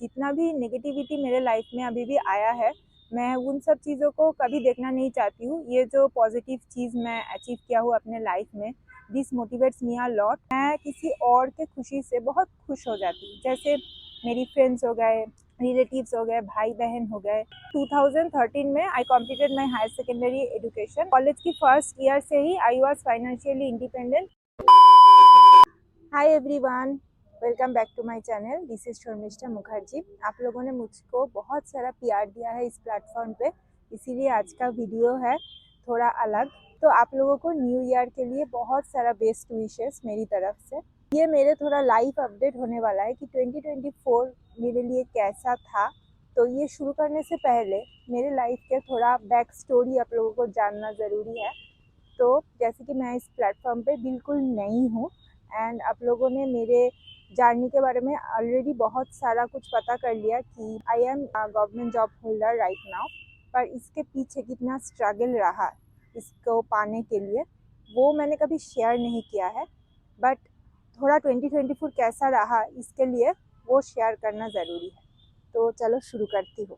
जितना भी नेगेटिविटी मेरे लाइफ में अभी भी आया है, मैं उन सब चीज़ों को कभी देखना नहीं चाहती हूँ। ये जो पॉजिटिव चीज़ मैं अचीव किया हूँ अपने लाइफ में, this motivates me a lot. मैं किसी और के खुशी से बहुत खुश हो जाती हूँ। जैसे मेरी फ्रेंड्स हो गए, रिलेटिव्स हो गए, भाई बहन हो गए। 2013 में I completed my higher secondary education. College की फर्स्ट ईयर से ही I was financially independent. Hi everyone, welcome back to my channel. This is Sharmishtha Mukherjee. आप लोगों ने मुझको बहुत सारा प्यार दिया है इस प्लेटफॉर्म पे, इसीलिए आज का वीडियो है थोड़ा अलग। तो आप लोगों को न्यू ईयर के लिए बहुत सारा बेस्ट विशेस मेरी तरफ से। ये मेरे थोड़ा लाइफ अपडेट होने वाला है कि 2024 मेरे लिए कैसा था। तो ये शुरू करने से पहले मेरे लाइफ के थोड़ा बैक स्टोरी आप लोगों को जानना ज़रूरी है। तो जैसे कि मैं इस प्लेटफॉर्म पे बिल्कुल नई हूँ एंड आप लोगों ने मेरे जर्नी के बारे में ऑलरेडी बहुत सारा कुछ पता कर लिया कि I am government job holder right now. पर इसके पीछे कितना स्ट्रगल रहा इसको पाने के लिए, वो मैंने कभी शेयर नहीं किया है। बट थोड़ा 2024 कैसा रहा इसके लिए वो शेयर करना ज़रूरी है। तो चलो शुरू करती हूँ।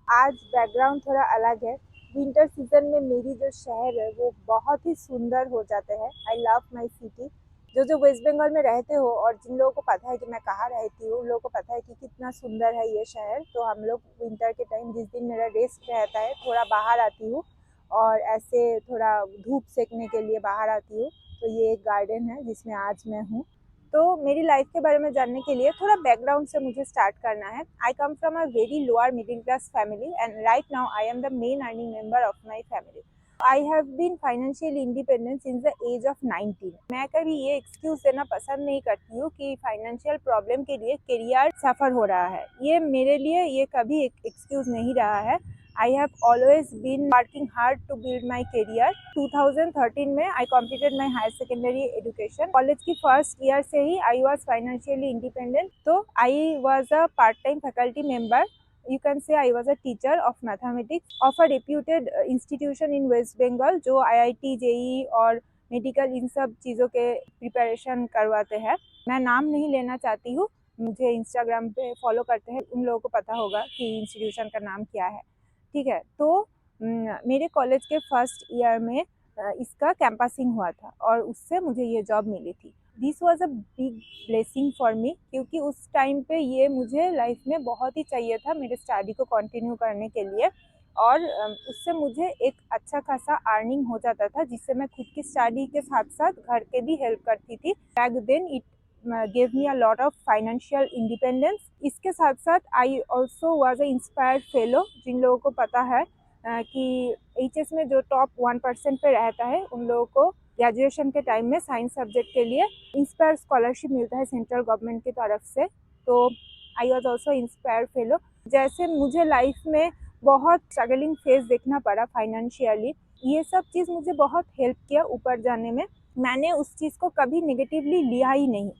आज बैकग्राउंड थोड़ा अलग है। विंटर सीजन में मेरी जो शहर है वो बहुत ही सुंदर हो जाते हैं। I love my city. जो वेस्ट बंगाल में रहते हो और जिन लोगों को पता है कि मैं कहाँ रहती हूँ, उन लोगों को पता है कि कितना सुंदर है ये शहर। तो हम लोग विंटर के टाइम, जिस दिन मेरा रेस्ट रहता है, थोड़ा बाहर आती हूँ और ऐसे थोड़ा धूप सेकने के लिए बाहर आती हूँ। तो ये एक गार्डन है जिसमें आज मैं हूँ। तो मेरी लाइफ के बारे में जानने के लिए थोड़ा बैकग्राउंड से मुझे स्टार्ट करना है। I come from a very lower middle class family and right now I am the main earning member of my family. I have been financially independent since the age of 19। मैं कभी ये excuse देना पसंद नहीं करती हूँ कि financial problem के लिए करियर सफ़र हो रहा है। ये मेरे लिए ये कभी एक एक्सक्यूज नहीं रहा है। I have always been working hard to build my career. 2013 में I completed my higher secondary education. College की फर्स्ट ईयर से ही I was financially independent. तो I was a part-time faculty member. You can say I was a teacher of mathematics of a reputed institution in West Bengal, जो IIT, JEE और medical इन सब चीज़ों के preparation करवाते हैं। मैं नाम नहीं लेना चाहती हूँ। मुझे इंस्टाग्राम पे फॉलो करते हैं, उन लोगों को पता होगा कि इंस्टीट्यूशन का नाम क्या है। ठीक है। तो मेरे कॉलेज के फर्स्ट ईयर में इसका कैंपसिंग हुआ था और उससे मुझे ये जॉब मिली थी। This was a big blessing for me, क्योंकि उस टाइम पे ये मुझे लाइफ में बहुत ही चाहिए था मेरे स्टडी को कंटिन्यू करने के लिए। और उससे मुझे एक अच्छा खासा अर्निंग हो जाता था, जिससे मैं खुद की स्टडी के साथ साथ घर के भी हेल्प करती थी। Back then it gave me a lot of financial independence. इसके साथ साथ I also was a inspired fellow। जिन लोगों को पता है कि HS में जो टॉप 1% पे रहता है, उन लोगों को ग्रेजुएशन के टाइम में साइंस सब्जेक्ट के लिए इंस्पायर स्कॉलरशिप मिलता है सेंट्रल गवर्नमेंट की तरफ से। तो I was also inspire fellow. जैसे मुझे लाइफ में बहुत स्ट्रगलिंग फेज देखना पड़ा फाइनेंशियली, ये सब चीज़ मुझे बहुत हेल्प किया ऊपर जाने में। मैंने उस चीज़ को कभी नेगेटिवली लिया ही नहीं।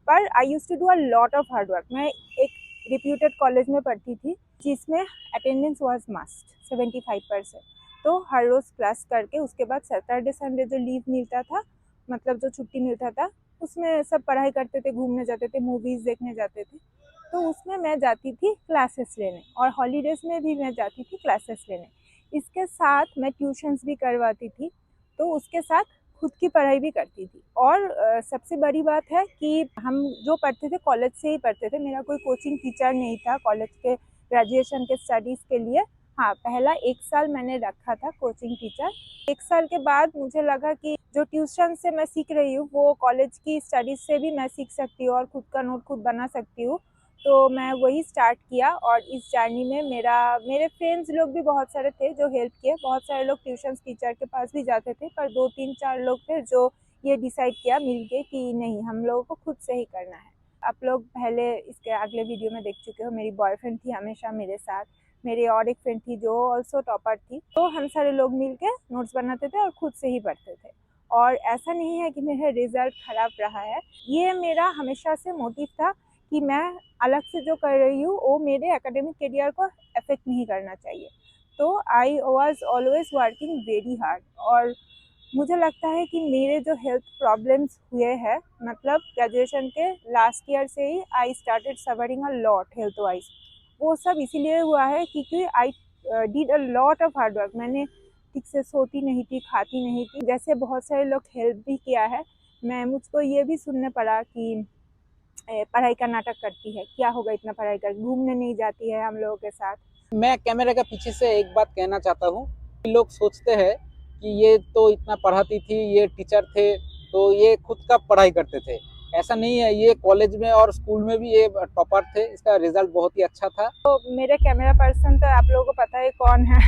पर I use to do a lot of hard work. मैं एक रिप्यूटेड कॉलेज में पढ़ती थी जिसमें अटेंडेंस वाज मस्ट 75%। तो हर रोज़ क्लास करके उसके बाद सैटरडे संडे जो लीव मिलता था, मतलब जो छुट्टी मिलता था, उसमें सब पढ़ाई करते थे, घूमने जाते थे, मूवीज़ देखने जाते थे। तो उसमें मैं जाती थी क्लासेस लेने, और हॉलीडेज़ में भी मैं जाती थी क्लासेस लेने। इसके साथ मैं ट्यूशन्स भी करवाती थी, तो उसके साथ खुद की पढ़ाई भी करती थी। और सबसे बड़ी बात है कि हम जो पढ़ते थे कॉलेज से ही पढ़ते थे। मेरा कोई कोचिंग टीचर नहीं था कॉलेज के ग्रेजुएशन के स्टडीज़ के लिए। हाँ, पहला 1 साल मैंने रखा था कोचिंग टीचर। 1 साल के बाद मुझे लगा कि जो ट्यूशन से मैं सीख रही हूँ वो कॉलेज की स्टडीज़ से भी मैं सीख सकती हूँ और खुद का नोट खुद बना सकती हूँ। तो मैं वही स्टार्ट किया और इस जर्नी में मेरे फ्रेंड्स लोग भी बहुत सारे थे जो हेल्प किए। बहुत सारे लोग ट्यूशन टीचर के पास भी जाते थे, पर 2-3-4 लोग थे जो ये डिसाइड किया मिलके कि नहीं, हम लोगों को खुद से ही करना है। आप लोग पहले इसके अगले वीडियो में देख चुके हो, मेरी बॉयफ्रेंड थी हमेशा मेरे साथ। मेरी और एक फ्रेंड थी जो ऑल्सो टॉपर थी। तो हम सारे लोग मिलके नोट्स बनाते थे और खुद से ही पढ़ते थे। और ऐसा नहीं है कि मेरा रिजल्ट खराब रहा है। ये मेरा हमेशा से मोटिव था कि मैं अलग से जो कर रही हूँ वो मेरे एकेडमिक करियर को अफेक्ट नहीं करना चाहिए। तो I was always working very hard. और मुझे लगता है कि मेरे जो हेल्थ प्रॉब्लम्स हुए हैं, मतलब ग्रेजुएशन के लास्ट ईयर से ही I started suffering a lot health wise. वो सब इसीलिए हुआ है क्योंकि I did a lot of hard work. मैंने ठीक से सोती नहीं थी, खाती नहीं थी, जैसे बहुत सारे लोग हेल्प भी किया है। मुझको ये भी सुनने पड़ा कि पढ़ाई का नाटक करती है, क्या होगा इतना पढ़ाई कर, घूमने नहीं जाती है हम लोगों के साथ। मैं कैमरे के पीछे से एक बात कहना चाहता हूँ कि लोग सोचते हैं कि ये तो इतना पढ़ाती थी, ये टीचर थे तो ये खुद का पढ़ाई करते थे। ऐसा नहीं है, ये कॉलेज में और स्कूल में भी ये टॉपर थे, इसका रिजल्ट बहुत ही अच्छा था। तो मेरे कैमरा पर्सन तो आप लोगों को पता है कौन है।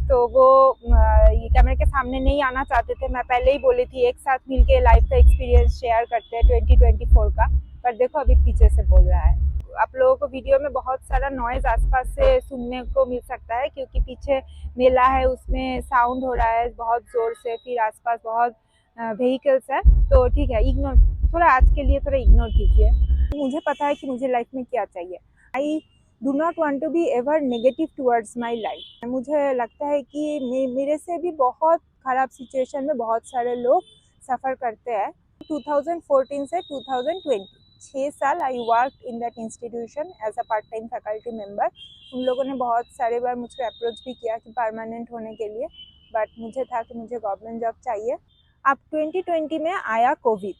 तो वो ये कैमरे के सामने नहीं आना चाहते थे। मैं पहले ही बोली थी एक साथ मिलके लाइफ का एक्सपीरियंस शेयर करते हैं 2024 का, पर देखो अभी पीछे से बोल रहा है। आप लोगों को वीडियो में बहुत सारा नॉइज आसपास से सुनने को मिल सकता है क्योंकि पीछे मेला है, उसमें साउंड हो रहा है बहुत जोर से, फिर आसपास बहुत व्हीकल्स है, तो ठीक है, इग्नोर, थोड़ा आज के लिए थोड़ा इग्नोर कीजिए। मुझे पता है कि मुझे लाइफ में क्या चाहिए। I do not want to be ever negative towards my life. मुझे लगता है कि मेरे से भी बहुत खराब सिचुएशन में बहुत सारे लोग सफ़र करते हैं। 2014 से 2020 6 साल I work in that institution as a part time faculty member. उन लोगों ने बहुत सारे बार मुझको अप्रोच भी किया कि परमानेंट होने के लिए, बट मुझे था कि मुझे गवर्नमेंट जॉब चाहिए। अब 2020 में आया कोविड,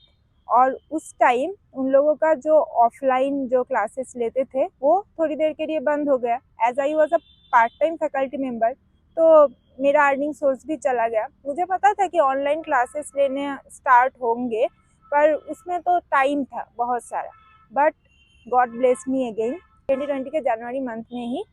और उस टाइम उन लोगों का जो ऑफलाइन जो क्लासेस लेते थे वो थोड़ी देर के लिए बंद हो गया। As I was a part time faculty member, तो मेरा अर्निंग सोर्स भी चला गया। मुझे पता था कि ऑनलाइन क्लासेस लेने स्टार्ट होंगे, पर उसमें तो टाइम था बहुत सारा, but God bless me again. 2020 के जनवरी मंथ में ही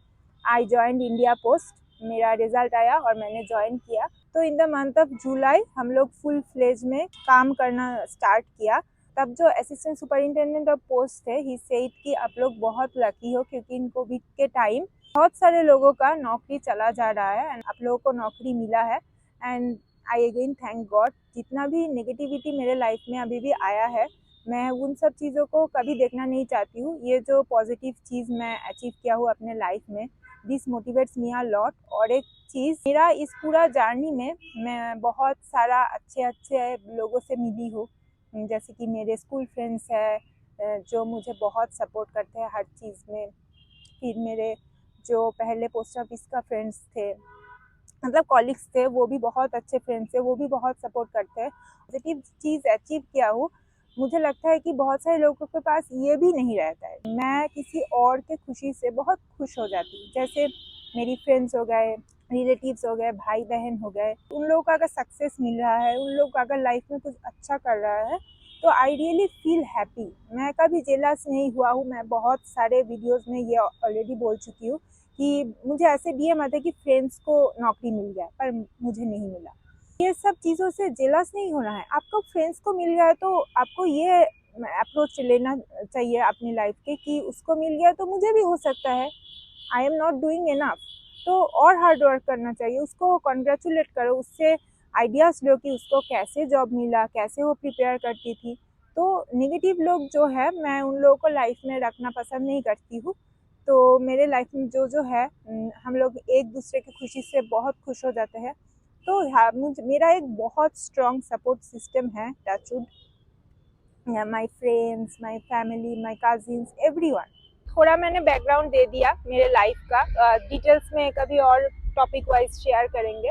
आई जॉइंड इंडिया पोस्ट। मेरा रिजल्ट आया और मैंने ज्वाइन किया। तो in the month of July हम लोग फुल फ्लेज में काम करना स्टार्ट किया। तब जो असिस्टेंट सुपरिटेंडेंट ऑफ पोस्ट थे, ही सेड कि आप लोग बहुत लकी हो क्योंकि इन कोविड के टाइम बहुत सारे लोगों का नौकरी चला जा रहा है एंड आप लोगों को नौकरी मिला है। And I again thank God. जितना भी नेगेटिविटी मेरे लाइफ में अभी भी आया है, मैं उन सब चीज़ों को कभी देखना नहीं चाहती हूँ। ये जो पॉजिटिव चीज़ मैं अचीव किया हूँ अपने लाइफ में, this motivates me a lot. और एक चीज़, मेरा इस पूरा जर्नी में मैं बहुत सारा अच्छे लोगों से मिली हूँ, जैसे कि मेरे स्कूल फ्रेंड्स है जो मुझे बहुत सपोर्ट करते हैं हर चीज़ में। फिर मेरे जो पहले पोस्ट ऑफिस का फ्रेंड्स थे, मतलब कॉलिग्स थे, वो भी बहुत अच्छे फ्रेंड्स थे, वो भी बहुत सपोर्ट करते हैं। पॉजिटिव चीज़ अचीव किया हूँ। मुझे लगता है कि बहुत सारे लोगों के पास ये भी नहीं रहता है। मैं किसी और के खुशी से बहुत खुश हो जाती हूँ। जैसे मेरी फ्रेंड्स हो गए, रिलेटिव्स हो गए, भाई बहन हो गए, उन लोगों का अगर सक्सेस मिल रहा है, उन लोग अगर लाइफ में कुछ अच्छा कर रहा है, तो आई रियली फील हैप्पी। मैं कभी जेलस नहीं हुआ हूँ। मैं बहुत सारे वीडियोस में ये ऑलरेडी बोल चुकी हूँ कि मुझे ऐसे डीएम आते कि फ्रेंड्स को नौकरी मिल गया पर मुझे नहीं मिला। ये सब चीज़ों से जेलस नहीं होना है। आपको फ्रेंड्स को मिल गया तो आपको ये अप्रोच लेना चाहिए अपनी लाइफ के कि उसको मिल गया तो मुझे भी हो सकता है। I am not doing enough, तो और हार्ड वर्क करना चाहिए। उसको कॉन्ग्रेचुलेट करो, उससे आइडियाज़ लो कि उसको कैसे जॉब मिला, कैसे वो प्रिपेयर करती थी। तो नेगेटिव लोग जो है, मैं उन लोगों को लाइफ में रखना पसंद नहीं करती हूँ। तो मेरे लाइफ में जो है, हम लोग एक दूसरे की खुशी से बहुत खुश हो जाते हैं। तो हाँ, मेरा एक बहुत स्ट्रॉन्ग सपोर्ट सिस्टम है, touch wood. My friends, my family, my cousins, everyone. थोड़ा मैंने बैकग्राउंड दे दिया मेरे लाइफ का, डिटेल्स में कभी और टॉपिक वाइज शेयर करेंगे।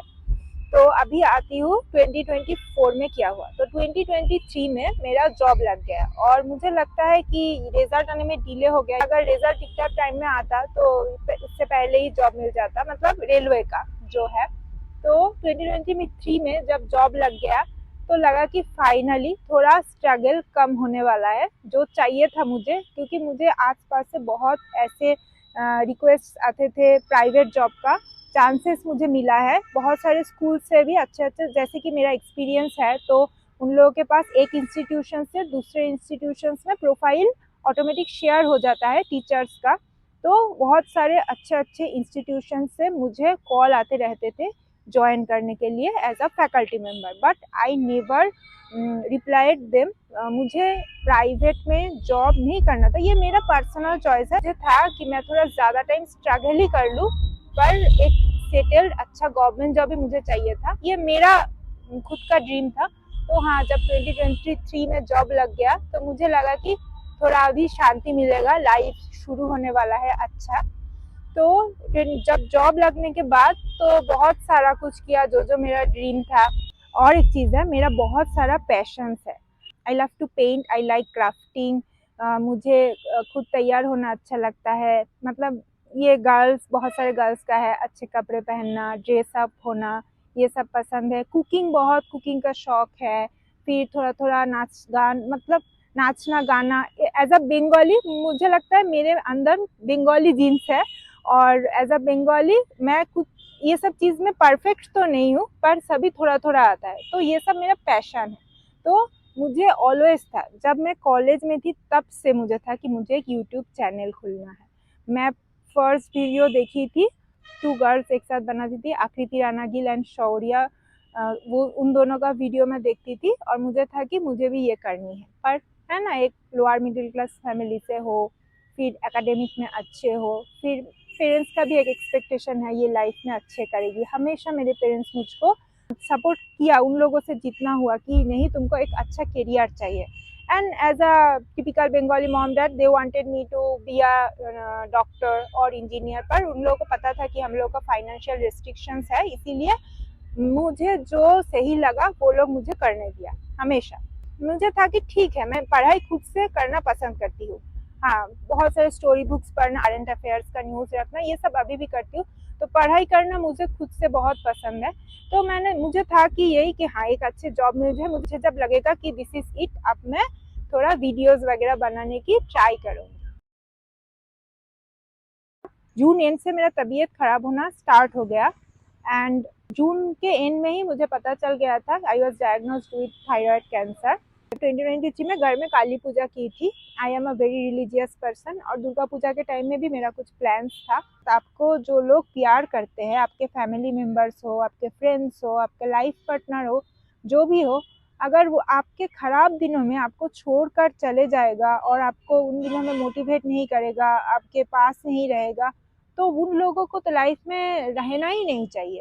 तो अभी आती हूँ 2024 में क्या हुआ। तो 2023 में मेरा जॉब लग गया और मुझे लगता है कि रिजल्ट आने में डिले हो गया। अगर रिजल्ट ठीक ठाक टाइम में आता तो उससे पहले ही जॉब मिल जाता, मतलब रेलवे का जो है। तो 2023 में जब जॉब लग गया तो लगा कि फाइनली थोड़ा स्ट्रगल कम होने वाला है, जो चाहिए था मुझे, क्योंकि मुझे आसपास से बहुत ऐसे रिक्वेस्ट आते थे प्राइवेट जॉब का। चांसेस मुझे मिला है बहुत सारे स्कूल से भी अच्छे, जैसे कि मेरा एक्सपीरियंस है, तो उन लोगों के पास एक इंस्टीट्यूशन से दूसरे इंस्टीट्यूशंस में प्रोफाइल ऑटोमेटिक शेयर हो जाता है टीचर्स का। तो बहुत सारे अच्छे इंस्टीट्यूशन से मुझे कॉल आते रहते थे ज्वाइन करने के लिए as a faculty member, but I never replied them. मुझे प्राइवेट में जॉब नहीं करना था, ये मेरा पर्सनल चॉइस है। मुझे था कि मैं थोड़ा ज़्यादा टाइम स्ट्रगल ही कर लूँ, पर एक सेटल्ड अच्छा गवर्नमेंट जॉब भी मुझे चाहिए था। ये मेरा खुद का ड्रीम था। तो हाँ, जब 2023 में जॉब लग गया तो मुझे लगा कि थोड़ा अभी शांति मिलेगा, लाइफ शुरू होने वाला है अच्छा। फिर जब जॉब लगने के बाद तो बहुत सारा कुछ किया जो जो मेरा ड्रीम था। और एक चीज़ है, मेरा बहुत सारा पैशंस है। I love to paint, I like crafting. मुझे खुद तैयार होना अच्छा लगता है। मतलब ये गर्ल्स, बहुत सारे गर्ल्स का है, अच्छे कपड़े पहनना, ड्रेस अप होना, ये सब पसंद है। कुकिंग, बहुत कुकिंग का शौक है। फिर थोड़ा थोड़ा मतलब नाचना गाना। एज अ बंगाली मुझे लगता है मेरे अंदर बंगाली जीन्स है, और एज अ बंगाली मैं कुछ ये सब चीज़ में परफेक्ट तो नहीं हूँ, पर सभी थोड़ा थोड़ा आता है। तो ये सब मेरा पैशन है। तो मुझे ऑलवेज था, जब मैं कॉलेज में थी तब से मुझे था कि मुझे एक यूट्यूब चैनल खोलना है। मैं फर्स्ट वीडियो देखी थी, 2 गर्ल्स एक साथ बनाती थी, आकृति राणा गिल एंड शौर्या, वो उन दोनों का वीडियो मैं देखती थी और मुझे था कि मुझे भी ये करनी है। पर है ना, एक लोअर मिडिल क्लास फैमिली से हो, फिर एकेडमिक में अच्छे हो, फिर पेरेंट्स का भी एक एक्सपेक्टेशन है ये लाइफ में अच्छे करेगी। हमेशा मेरे पेरेंट्स मुझको सपोर्ट किया, उन लोगों से जितना हुआ कि नहीं तुमको एक अच्छा करियर चाहिए। And as a typical Bengali mom dad, they wanted me to be a doctor और इंजीनियर। पर उन लोगों को पता था कि हम लोग का फाइनेंशियल रिस्ट्रिक्शंस है, इसीलिए मुझे जो सही लगा वो लोग मुझे करने दिया। हमेशा मुझे था कि ठीक है, मैं पढ़ाई खुद से करना पसंद करती हूँ। हाँ, बहुत सारे स्टोरी बुक्स पढ़ना, करंट अफेयर्स का न्यूज़ रखना, ये सब अभी भी करती हूँ। तो पढ़ाई करना मुझे खुद से बहुत पसंद है। तो मुझे था कि यही कि हाँ, एक अच्छे जॉब मिल जाए। मुझे जब लगेगा कि दिस इज इट, अब मैं थोड़ा वीडियोस वगैरह बनाने की ट्राई करूँगी। जून एंड से मेरा तबीयत खराब होना स्टार्ट हो गया, एंड जून के एंड में ही मुझे पता चल गया था। I was diagnosed with thyroid cancer. 2023 में घर में काली पूजा की थी। I am a very religious person, और दुर्गा पूजा के टाइम में भी मेरा कुछ प्लान्स था। तो आपको जो लोग प्यार करते हैं, आपके फैमिली मेम्बर्स हो, आपके फ्रेंड्स हो, आपके लाइफ पार्टनर हो, जो भी हो, अगर वो आपके खराब दिनों में आपको छोड़कर चले जाएगा और आपको उन दिनों में मोटिवेट नहीं करेगा, आपके पास नहीं रहेगा, तो उन लोगों को तो लाइफ में रहना ही नहीं चाहिए।